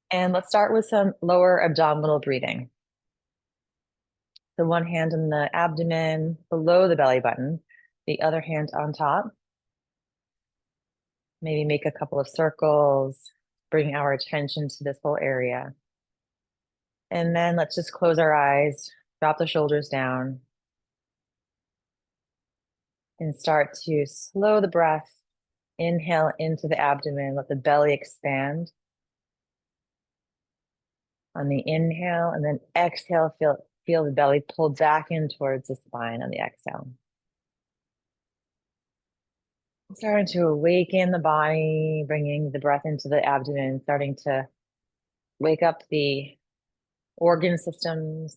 And let's start with some lower abdominal breathing. So one hand on the abdomen below the belly button, the other hand on top. Maybe make a couple of circles, bring our attention to this whole area. And then let's just close our eyes, drop the shoulders down, and start to slow the breath. Inhale into the abdomen, let the belly expand on the inhale, and then exhale, feel the belly pull back in towards the spine on the exhale. Starting to awaken the body, bringing the breath into the abdomen, starting to wake up the organ systems.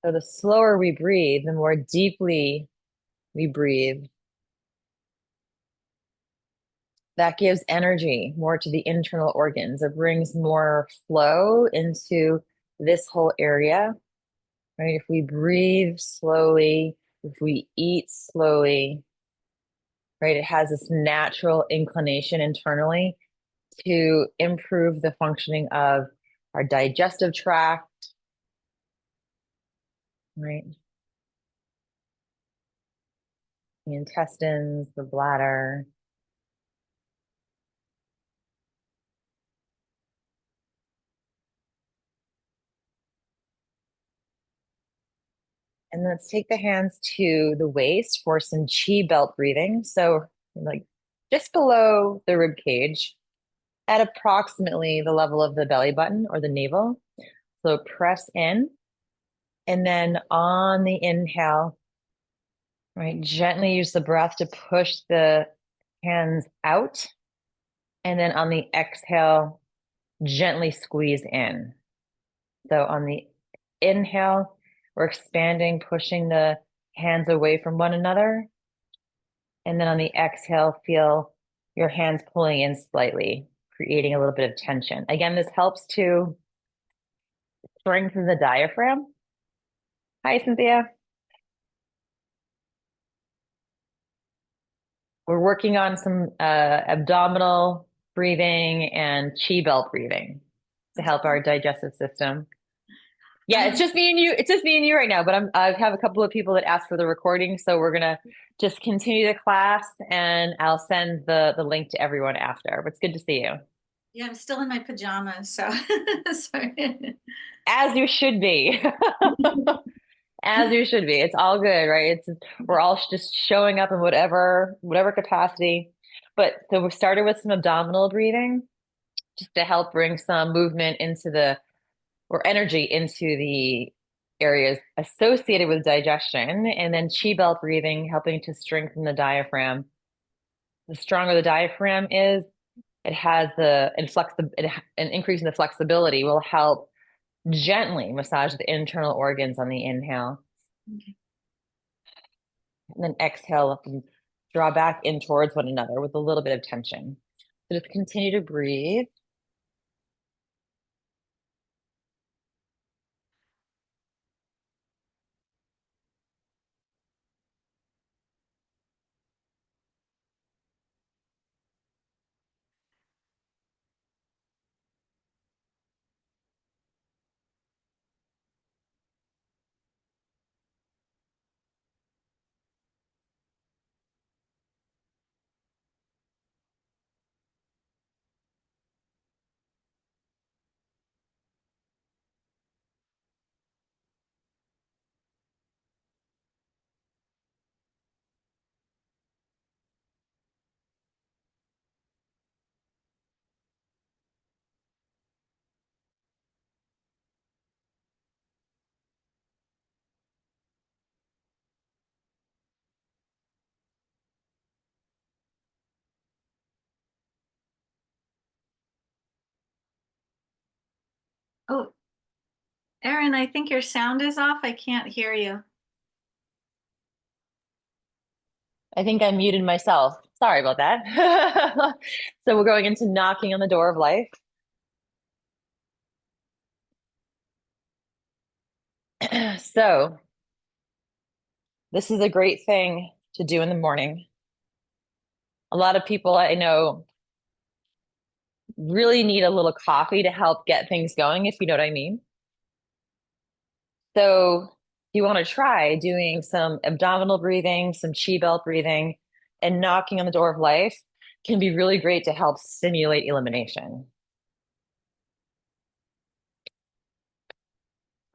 So the slower we breathe, the more deeply we breathe. That gives energy more to the internal organs. It brings more flow into this whole area, right? If we breathe slowly, if we eat slowly, right, it has this natural inclination internally to improve the functioning of our digestive tract, right? The intestines, the bladder. And let's take the hands to the waist for some chi belt breathing. So like just below the rib cage at approximately the level of the belly button or the navel. So press in. And then on the inhale, right, gently use the breath to push the hands out. And then on the exhale, gently squeeze in. So on the inhale, we're expanding, pushing the hands away from one another. And then on the exhale, feel your hands pulling in slightly, creating a little bit of tension. Again, this helps to strengthen the diaphragm. Hi, Cynthia. We're working on some abdominal breathing and chi belt breathing to help our digestive system. Yeah, it's just me and you. It's just me and you right now, but I have a couple of people that asked for the recording, so we're gonna just continue the class and I'll send the link to everyone after. But it's good to see you. Yeah, I'm still in my pajamas, so sorry. As you should be. As you should be. It's all good, right? We're all just showing up in whatever capacity. But so we started with some abdominal breathing just to help bring some movement into the or energy into the areas associated with digestion, and then chi belt breathing helping to strengthen the diaphragm. The stronger the diaphragm is, it has an increase in the flexibility will help gently massage the internal organs on the inhale. Okay. And then exhale, draw back in towards one another with a little bit of tension. So just continue to breathe. Oh, Erin, I think your sound is off. I can't hear you. I think I muted myself. Sorry about that. So we're going into knocking on the door of life. So This is a great thing to do in the morning. A lot of people I know really need a little coffee to help get things going, if you know what I mean. So you want to try doing some abdominal breathing, some chi belt breathing, and knocking on the door of life can be really great to help stimulate elimination.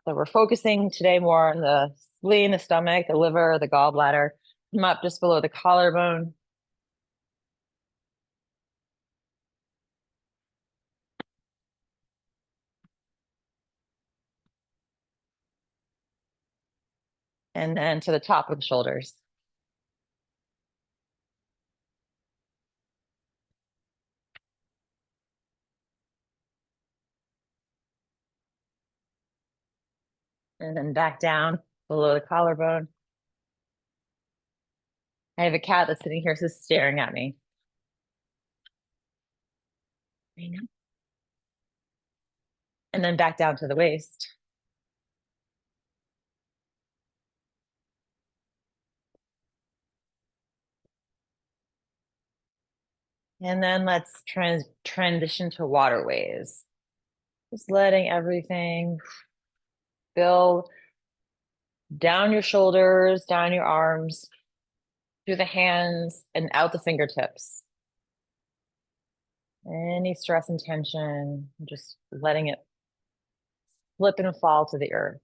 So we're focusing today more on the spleen, the stomach, the liver, the gallbladder. Come up just below the collarbone. And then to the top of the shoulders. And then back down below the collarbone. I have a cat that's sitting here just staring at me. And then back down to the waist. And then let's transition to waterways. Just letting everything fill down your shoulders, down your arms, through the hands, and out the fingertips. Any stress and tension, just letting it slip and fall to the earth.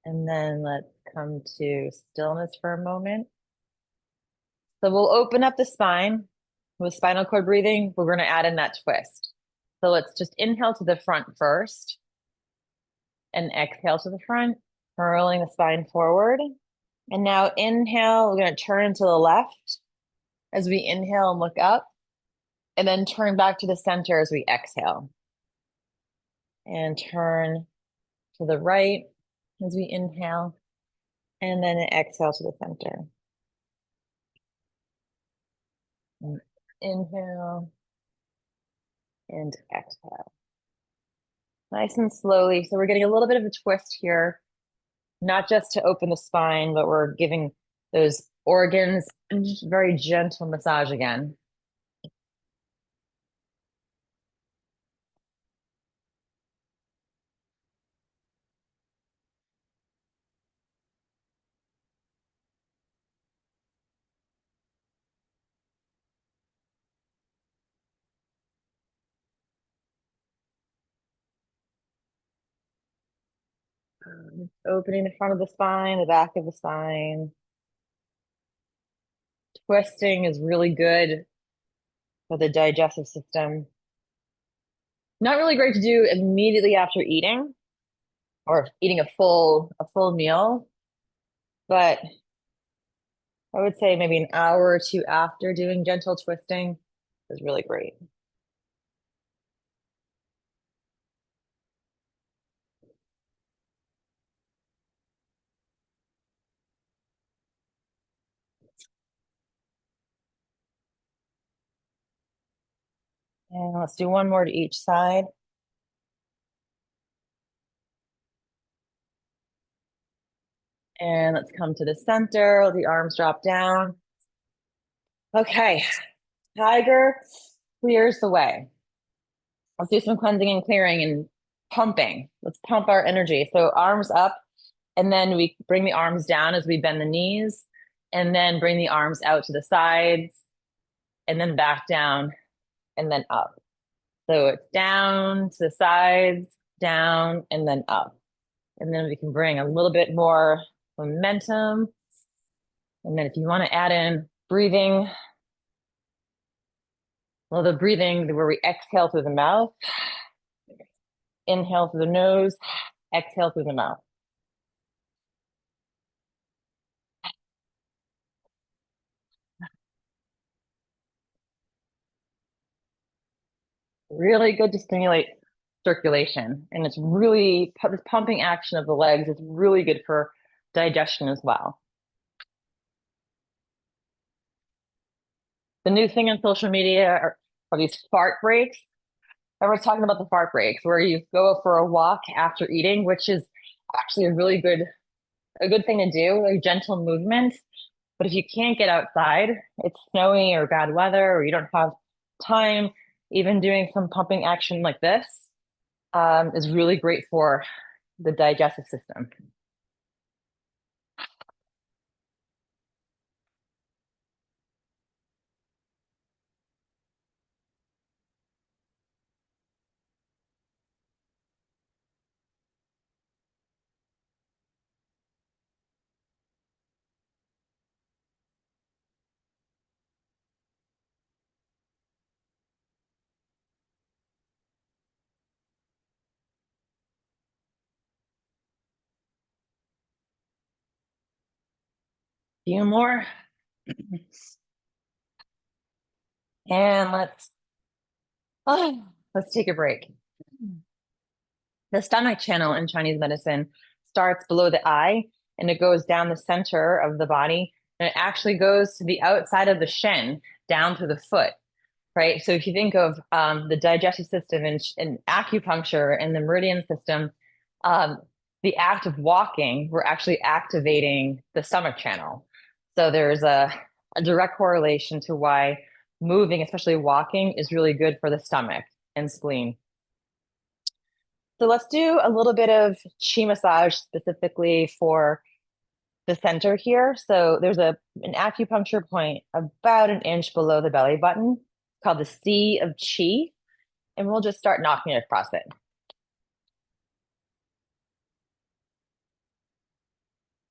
And then let's come to stillness for a moment. So we'll open up the spine with spinal cord breathing. We're going to add in that twist. So let's just inhale to the front first and exhale to the front, curling the spine forward. And now inhale, we're going to turn to the left as we inhale and look up, and then turn back to the center as we exhale. And turn to the right as we inhale, and then exhale to the center. And inhale and exhale. Nice and slowly. So we're getting a little bit of a twist here, not just to open the spine, but we're giving those organs just very gentle massage again. Opening the front of the spine, the back of the spine. Twisting is really good for the digestive system. Not really great to do immediately after eating or eating a full meal, but I would say maybe an hour or two after doing gentle twisting is really great. And let's do one more to each side. And let's come to the center. The arms drop down. Okay, tiger clears the way. Let's do some cleansing and clearing and pumping. Let's pump our energy. So arms up, and then we bring the arms down as we bend the knees, and then bring the arms out to the sides, and then back down, and then up. So it's down to the sides, down, and then up. And then we can bring a little bit more momentum. And then if you want to add in breathing, well, the breathing where we exhale through the mouth, inhale through the nose, exhale through the mouth. Really good to stimulate circulation. And it's really, this pumping action of the legs is really good for digestion as well. The new thing on social media are these fart breaks. Everyone's talking about the fart breaks where you go for a walk after eating, which is actually a good thing to do, a gentle movement. But if you can't get outside, it's snowy or bad weather, or you don't have time, even doing some pumping action like this is really great for the digestive system. Few more. And let's take a break. The stomach channel in Chinese medicine starts below the eye and it goes down the center of the body and it actually goes to the outside of the shin down to the foot, right? So if you think of the digestive system and acupuncture and the meridian system, um, the act of walking, we're actually activating the stomach channel. So there's a direct correlation to why moving, especially walking, is really good for the stomach and spleen. So let's do a little bit of chi massage specifically for the center here. So there's an acupuncture point about an inch below the belly button called the C of Chi, and we'll just start knocking across it.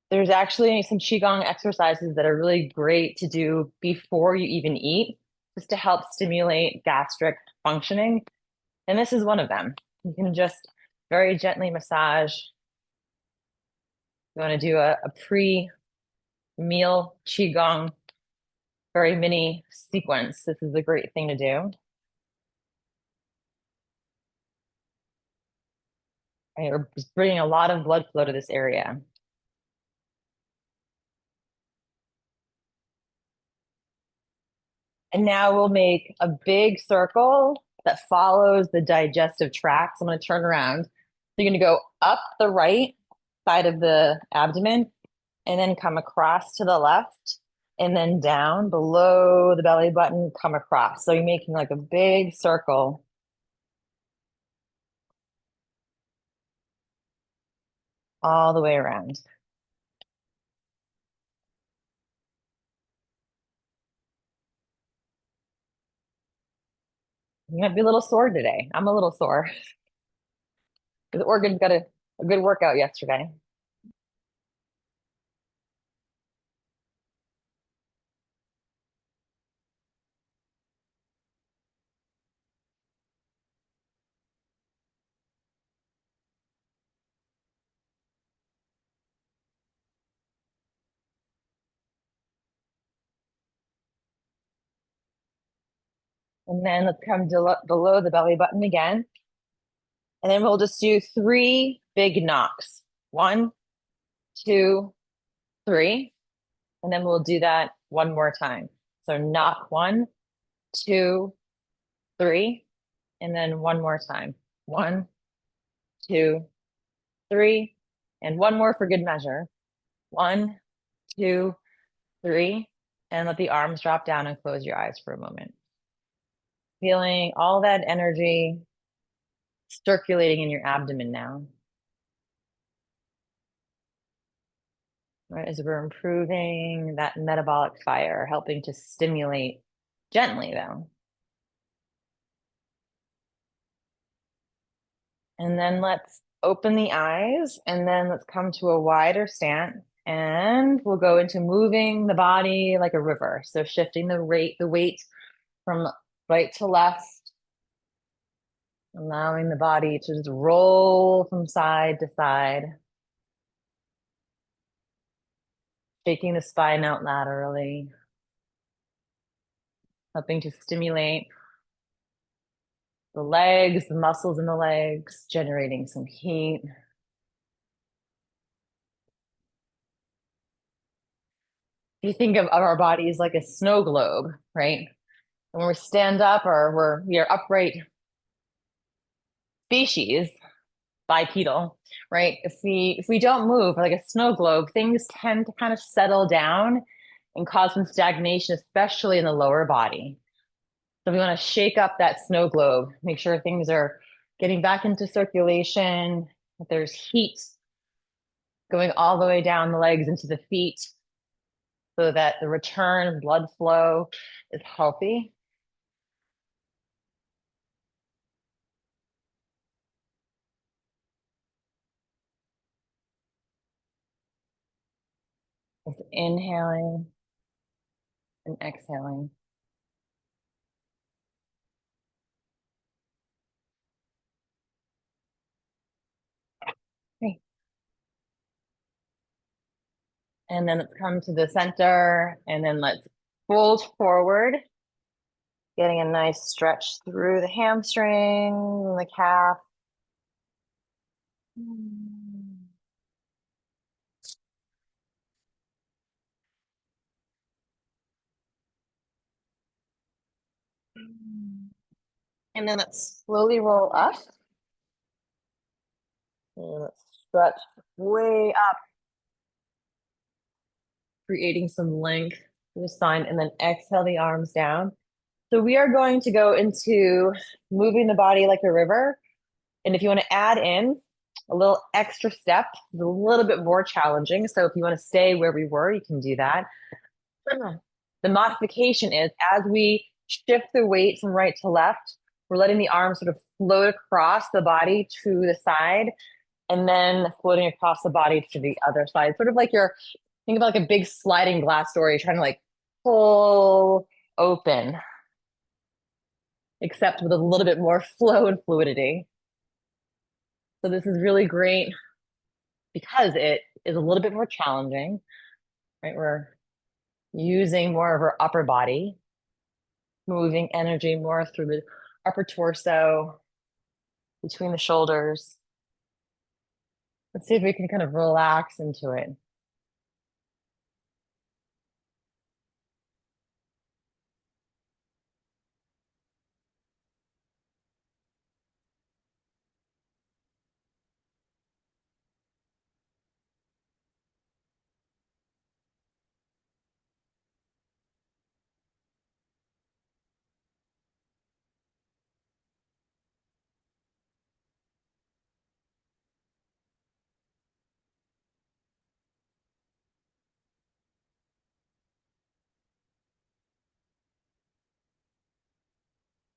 There's actually some Qigong exercises that are really great to do before you even eat, just to help stimulate gastric functioning. And this is one of them. You can just very gently massage. You want to do a pre-meal Qigong, very mini sequence. This is a great thing to do. Right, we're just bringing a lot of blood flow to this area. And now we'll make a big circle that follows the digestive tract. So I'm going to turn around. So you're going to go up the right side of the abdomen and then come across to the left and then down below the belly button, come across. So you're making like a big circle all the way around. You might be a little sore today. I'm a little sore. The organ's got a good workout yesterday. And then let's come below the belly button again. And then we'll just do 3 big knocks. 1, 2, 3. And then we'll do that one more time. So knock 1, 2, 3. And then one more time. 1, 2, 3. And one more for good measure. 1, 2, 3. And let the arms drop down and close your eyes for a moment. Feeling all that energy circulating in your abdomen now. Right, as we're improving that metabolic fire, helping to stimulate gently though. And then let's open the eyes and then let's come to a wider stance and we'll go into moving the body like a river. So shifting the weight from right to left, allowing the body to just roll from side to side. Shaking the spine out laterally, helping to stimulate the legs, the muscles in the legs, generating some heat. You think of our bodies like a snow globe, right? when we stand up or we are upright species, bipedal, right? If we don't move like a snow globe, things tend to kind of settle down and cause some stagnation, especially in the lower body. So we want to shake up that snow globe, make sure things are getting back into circulation, that there's heat going all the way down the legs into the feet so that the return blood flow is healthy. Just inhaling and exhaling. Okay. And then let's come to the center and then let's fold forward, getting a nice stretch through the hamstring and the calf. And then let's slowly roll up. And let's stretch way up, creating some length through the spine, and then exhale the arms down. So we are going to go into moving the body like a river. And if you want to add in a little extra step, it's a little bit more challenging. So if you want to stay where we were, you can do that. The modification is as we shift the weight from right to left, we're letting the arms sort of float across the body to the side and then floating across the body to the other side. Sort of like think about like a big sliding glass door. You're trying to like pull open, except with a little bit more flow and fluidity. So this is really great because it is a little bit more challenging, right? We're using more of our upper body, moving energy more through the upper torso, between the shoulders. Let's see if we can kind of relax into it.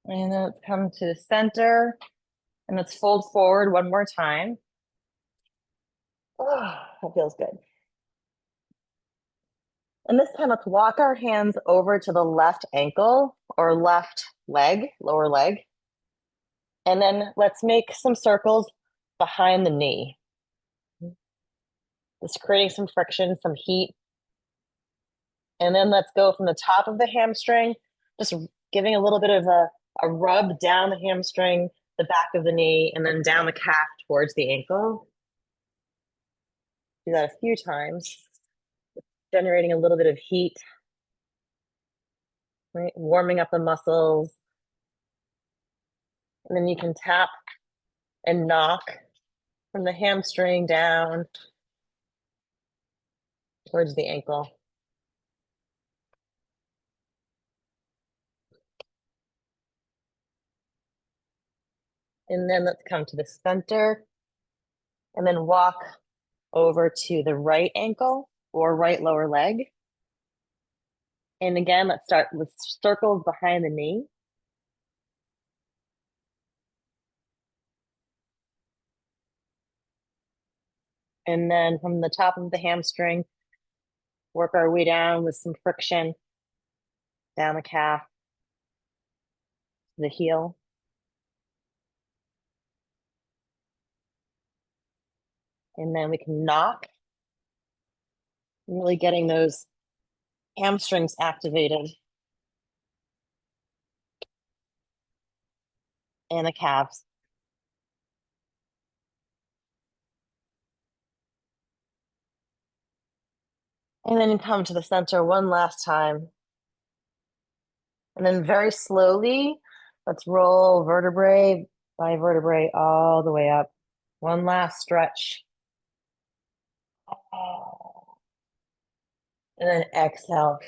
And then let's come to the center and let's fold forward one more time. Oh, that feels good. And this time, let's walk our hands over to the left ankle or left leg, lower leg. And then let's make some circles behind the knee. Just creating some friction, some heat. And then let's go from the top of the hamstring, just giving a little bit of a rub down the hamstring, the back of the knee, and then down the calf towards the ankle. Do that a few times, generating a little bit of heat, right? Warming up the muscles. And then you can tap and knock from the hamstring down towards the ankle. And then let's come to the center and then walk over to the right ankle or right lower leg. And again, let's start with circles behind the knee. And then from the top of the hamstring, work our way down with some friction down the calf, the heel. And then we can knock, really getting those hamstrings activated and the calves. And then come to the center one last time. And then very slowly, let's roll vertebrae by vertebrae all the way up. One last stretch. And then exhale.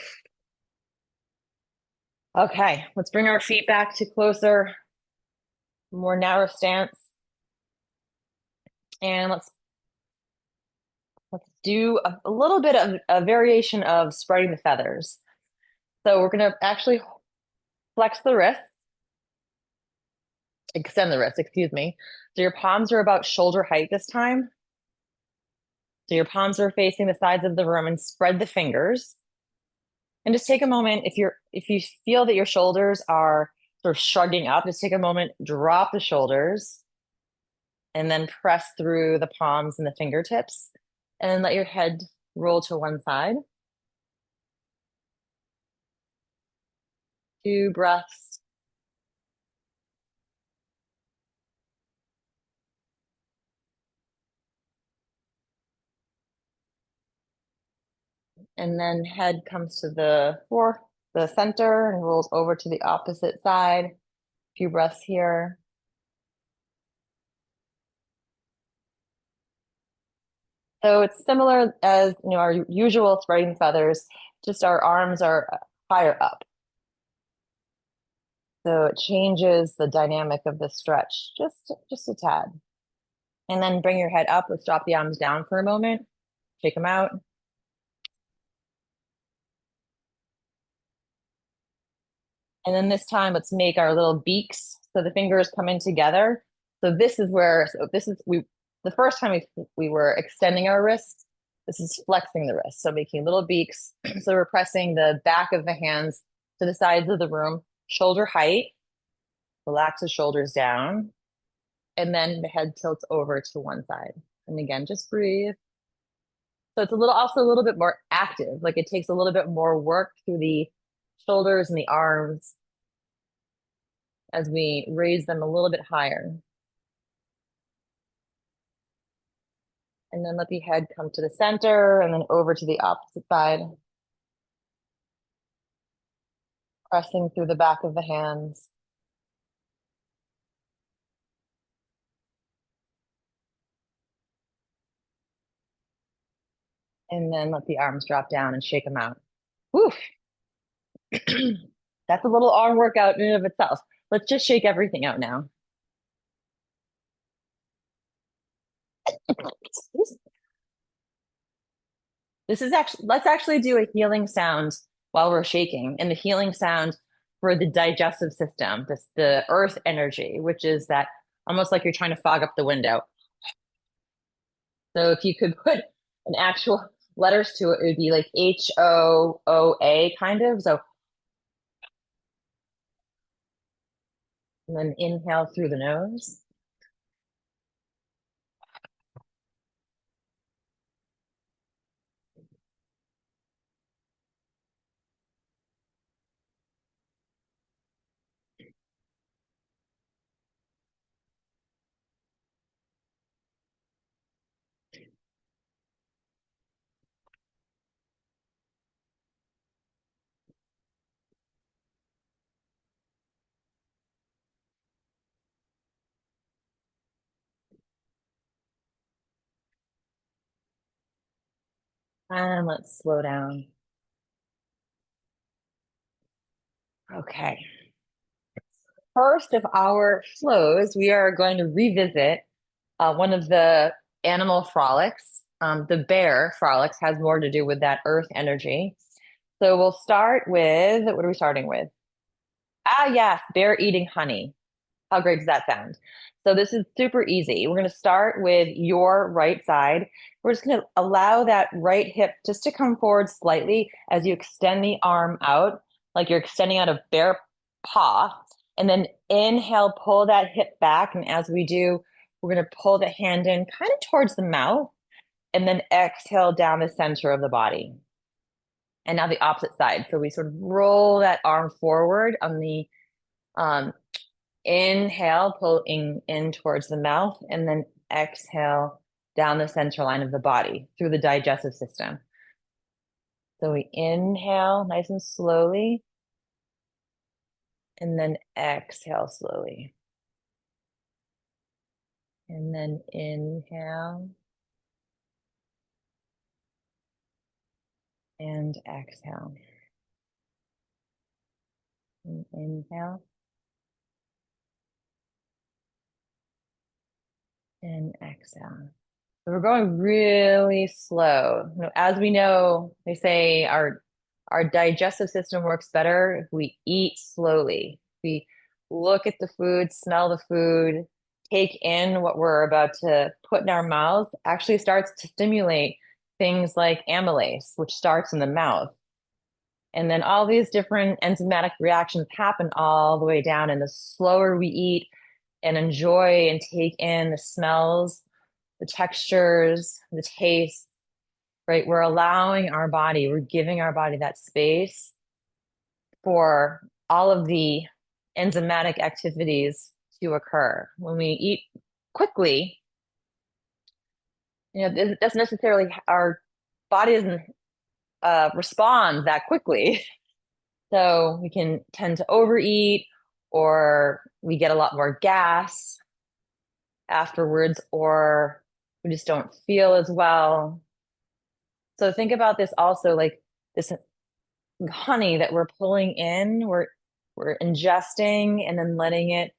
Okay, let's bring our feet back to closer, more narrow stance. And let's do a little bit of a variation of spreading the feathers. So we're gonna actually flex the wrists, extend the wrists, excuse me. So your palms are about shoulder height this time. So your palms are facing the sides of the room, and spread the fingers. And just take a moment, if you feel that your shoulders are sort of shrugging up, just take a moment, drop the shoulders, and then press through the palms and the fingertips, and let your head roll to one side. 2 breaths. And then head comes to the center and rolls over to the opposite side. A few breaths here. So it's similar as our usual spreading feathers, just our arms are higher up. So it changes the dynamic of the stretch just a tad. And then bring your head up. Let's drop the arms down for a moment. Shake them out. And then this time, let's make our little beaks. So the fingers come in together. So this is the first time we were extending our wrists, this is flexing the wrists. So making little beaks. So we're pressing the back of the hands to the sides of the room, shoulder height. Relax the shoulders down. And then the head tilts over to one side. And again, just breathe. So it's also a little bit more active. Like it takes a little bit more work through the shoulders and the arms as we raise them a little bit higher. And then let the head come to the center and then over to the opposite side. Pressing through the back of the hands. And then let the arms drop down and shake them out. Woof. That's a little arm workout in and of itself. Let's just shake everything out now. Let's actually do a healing sound while we're shaking. And the healing sound for the digestive system, the earth energy, which is that almost like you're trying to fog up the window. So if you could put an actual letters to it, it would be like HOOA kind of. So, and then inhale through the nose. And let's slow down. Okay. First of our flows, we are going to revisit one of the animal frolics. The bear frolics has more to do with that earth energy. So we'll start with, what are we starting with? Yes, bear eating honey. How great does that sound? So this is super easy. We're going to start with your right side. We're just going to allow that right hip just to come forward slightly as you extend the arm out, like you're extending out a bear paw. And then inhale, pull that hip back. And as we do, we're going to pull the hand in kind of towards the mouth and then exhale down the center of the body. And now the opposite side. So we sort of roll that arm forward on the inhale, pulling in towards the mouth, and then exhale down the center line of the body through the digestive system. So we inhale nice and slowly. And then exhale slowly. And then inhale. And exhale. And inhale. And exhale. So we're going really slow. As we know, they say our digestive system works better if we eat slowly. We look at the food, smell the food, take in what we're about to put in our mouth, actually starts to stimulate things like amylase, which starts in the mouth. And then all these different enzymatic reactions happen all the way down. And the slower we eat and enjoy and take in the smells, the textures, the taste, right? We're allowing our body, we're giving our body that space for all of the enzymatic activities to occur. When we eat quickly, it doesn't necessarily, our body doesn't respond that quickly. So we can tend to overeat, or we get a lot more gas afterwards, or we just don't feel as well. So think about this also, like this honey that we're pulling in, we're ingesting and then letting it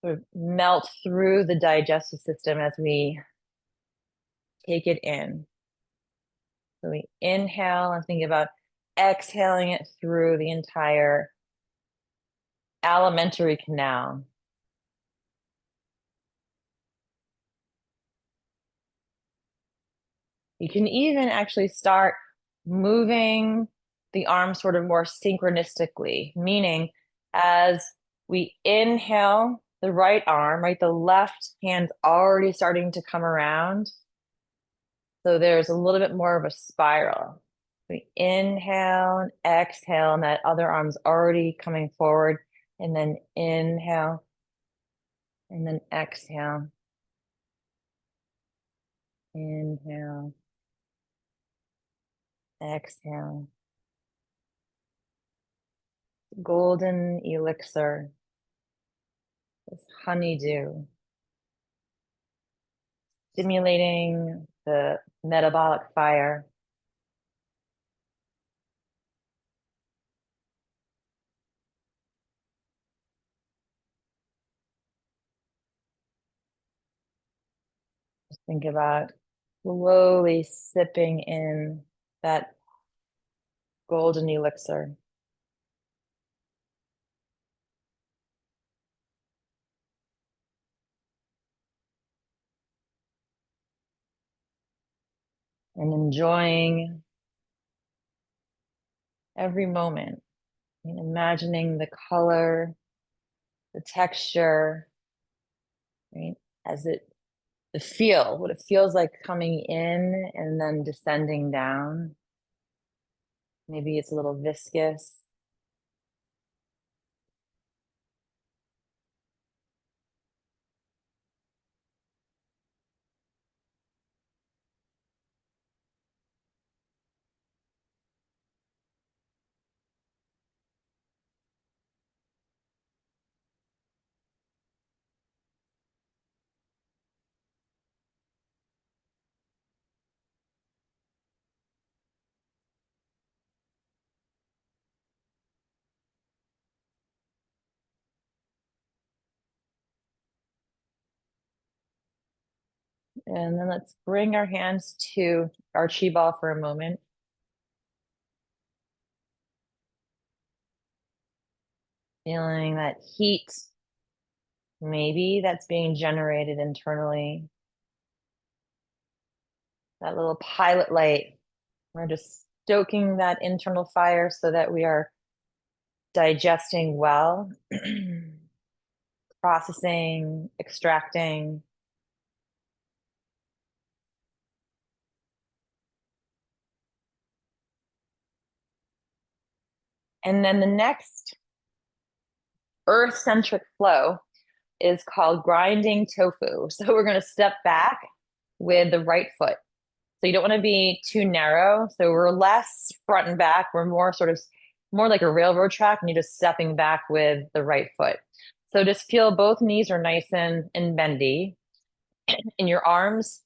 sort of melt through the digestive system as we take it in. So we inhale and think about exhaling it through the entire alimentary canal. You can even actually start moving the arms sort of more synchronistically, meaning as we inhale the right arm, right, the left hand's already starting to come around. So there's a little bit more of a spiral. We inhale and exhale, and that other arm's already coming forward, and then inhale, and then exhale. Inhale, exhale. Golden elixir, this honeydew, stimulating the metabolic fire. Just think about slowly sipping in that golden elixir. And enjoying every moment, and imagining the color, the texture, right? As it, the feel, what it feels like coming in and then descending down. Maybe it's a little viscous. And then let's bring our hands to our chi ball for a moment. Feeling that heat, maybe that's being generated internally. That little pilot light. We're just stoking that internal fire so that we are digesting well, processing, extracting. And then the next earth-centric flow is called grinding tofu. So we're going to step back with the right foot. So you don't want to be too narrow. So we're less front and back. We're more sort of more like a railroad track, and you're just stepping back with the right foot. So just feel both knees are nice and bendy. And your arms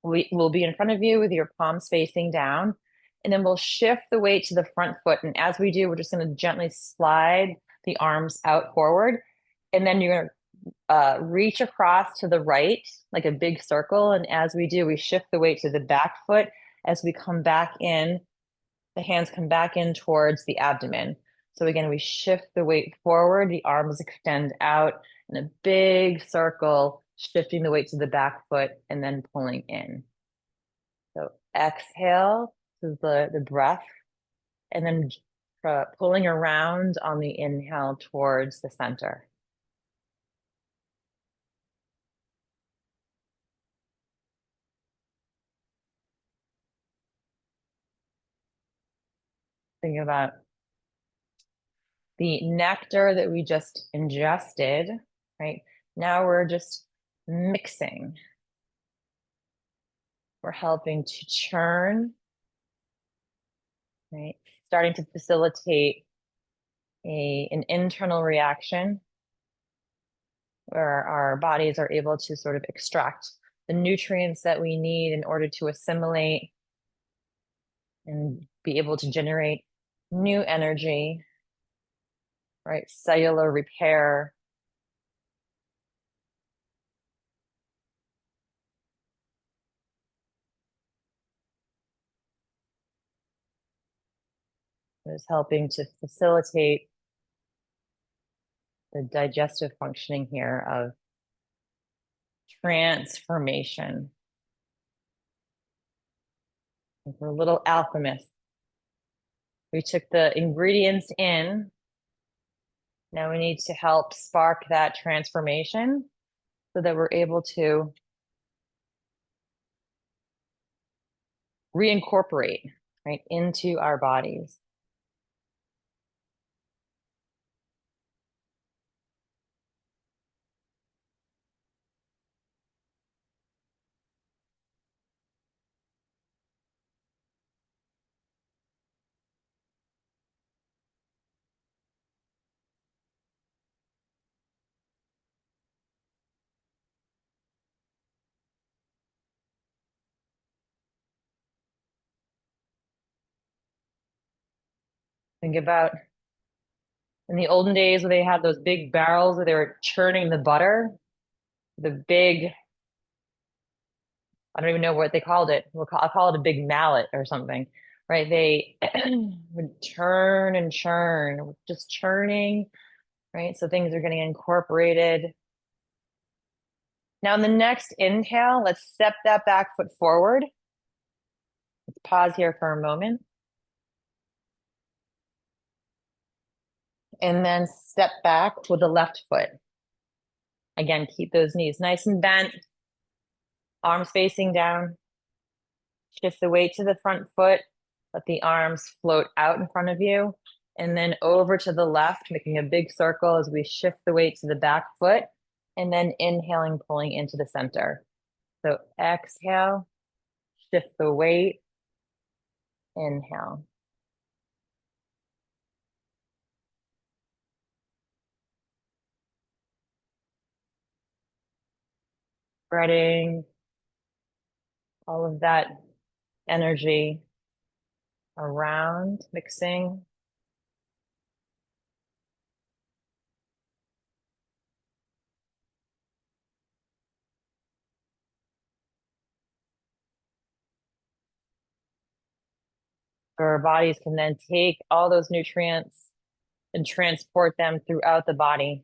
will be in front of you with your palms facing down. And then we'll shift the weight to the front foot. And as we do, we're just going to gently slide the arms out forward. And then you're going to reach across to the right, like a big circle. And as we do, we shift the weight to the back foot. As we come back in, the hands come back in towards the abdomen. So again, we shift the weight forward, the arms extend out in a big circle, shifting the weight to the back foot and then pulling in. So exhale to the breath, and then pulling around on the inhale towards the center. Think about the nectar that we just ingested, right? Now we're just mixing. We're helping to churn, right? Starting to facilitate an internal reaction where our bodies are able to sort of extract the nutrients that we need in order to assimilate and be able to generate new energy, right? Cellular repair. Is helping to facilitate the digestive functioning here of transformation. We're little alchemists. We took the ingredients in. Now we need to help spark that transformation so that we're able to reincorporate, right, into our bodies. Think about in the olden days where they had those big barrels where they were churning the butter, the big, I don't even know what they called it. I'll call it a big mallet or something, right? They would churn and churn, just churning, right? So things are getting incorporated. Now, in the next inhale, let's step that back foot forward. Let's pause here for a moment. And then step back with the left foot. Again, keep those knees nice and bent, arms facing down. Shift the weight to the front foot. Let the arms float out in front of you. And then over to the left, making a big circle as we shift the weight to the back foot. And then inhaling, pulling into the center. So exhale, shift the weight, inhale. Spreading all of that energy around, mixing. Our bodies can then take all those nutrients and transport them throughout the body.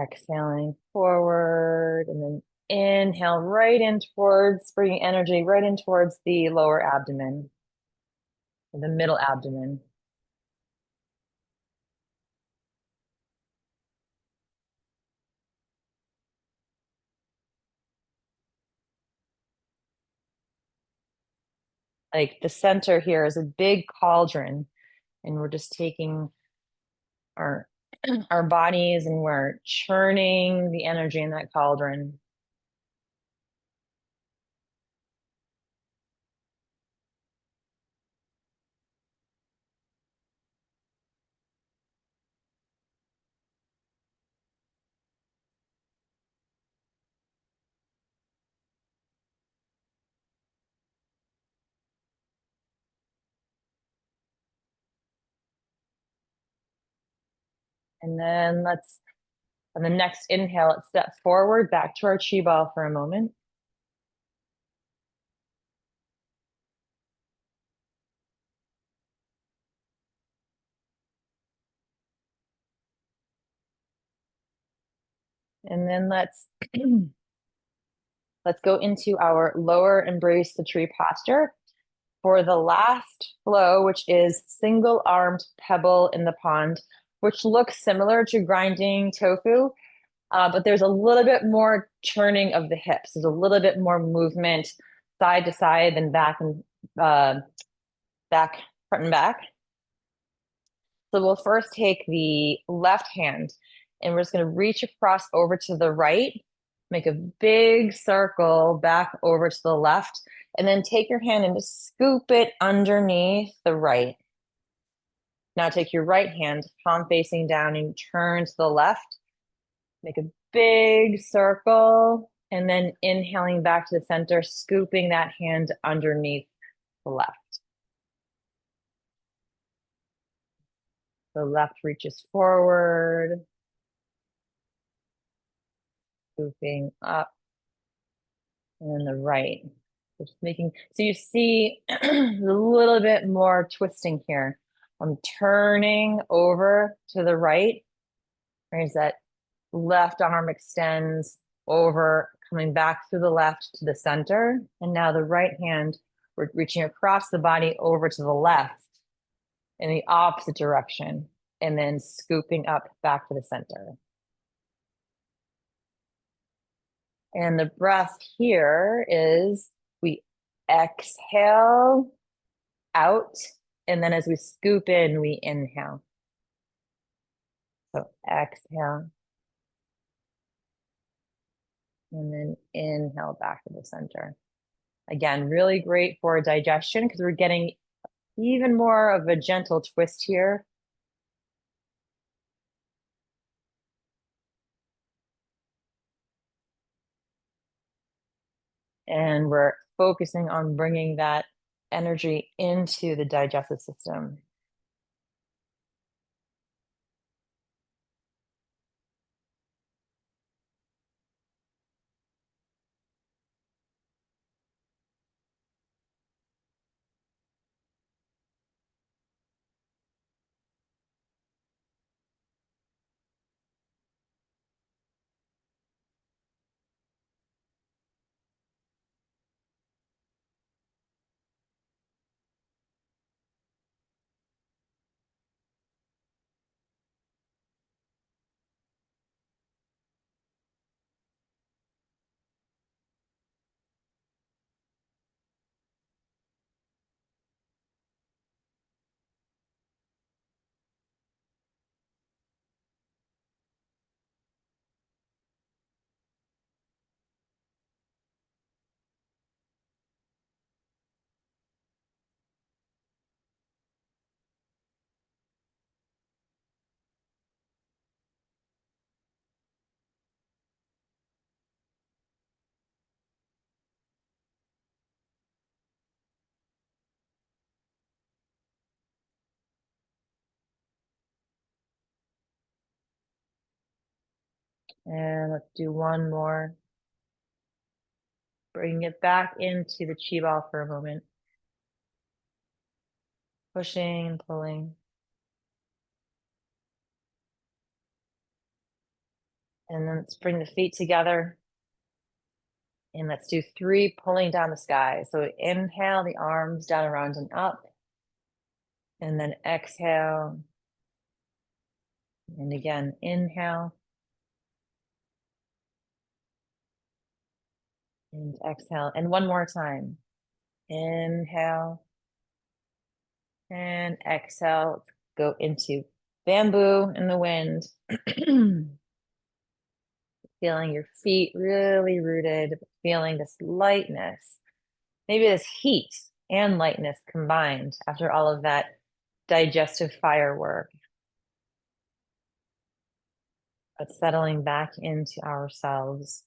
Exhaling forward and then inhale right in towards, bringing energy right in towards the lower abdomen, the middle abdomen. Like the center here is a big cauldron, and we're just taking our our bodies and we're churning the energy in that cauldron. And then let's, on the next inhale, let's step forward back to our chi ball for a moment. And then let's go into our lower embrace the tree posture for the last flow, which is single armed pebble in the pond, which looks similar to grinding tofu, but there's a little bit more turning of the hips. There's a little bit more movement side to side and back and back, front and back. So we'll first take the left hand and we're just going to reach across over to the right, make a big circle back over to the left, and then take your hand and just scoop it underneath the right. Now take your right hand, palm facing down, and turn to the left. Make a big circle, and then inhaling back to the center, scooping that hand underneath the left. The left reaches forward, scooping up, and then the right. Just making, so you see a little bit more twisting here. I'm turning over to the right. As that left arm extends over, coming back through the left to the center. And now the right hand, we're reaching across the body over to the left in the opposite direction, and then scooping up back to the center. And the breath here is we exhale out, and then as we scoop in, we inhale. So exhale, and then inhale back to the center. Again, really great for digestion because we're getting even more of a gentle twist here. And we're focusing on bringing that energy into the digestive system. And let's do one more. Bring it back into the chi ball for a moment. Pushing and pulling. And then let's bring the feet together. And let's do 3 pulling down the sky. So inhale, the arms down, around, and up. And then exhale. And again, inhale. And exhale. And one more time. Inhale and exhale. Go into bamboo in the wind. Feeling your feet really rooted, feeling this lightness, maybe this heat and lightness combined after all of that digestive firework. But settling back into ourselves.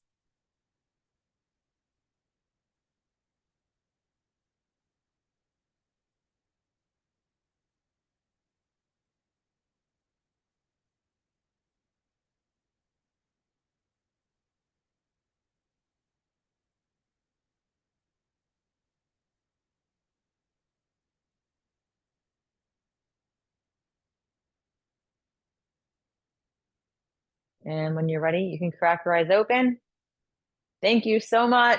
And when you're ready, you can crack your eyes open. Thank you so much.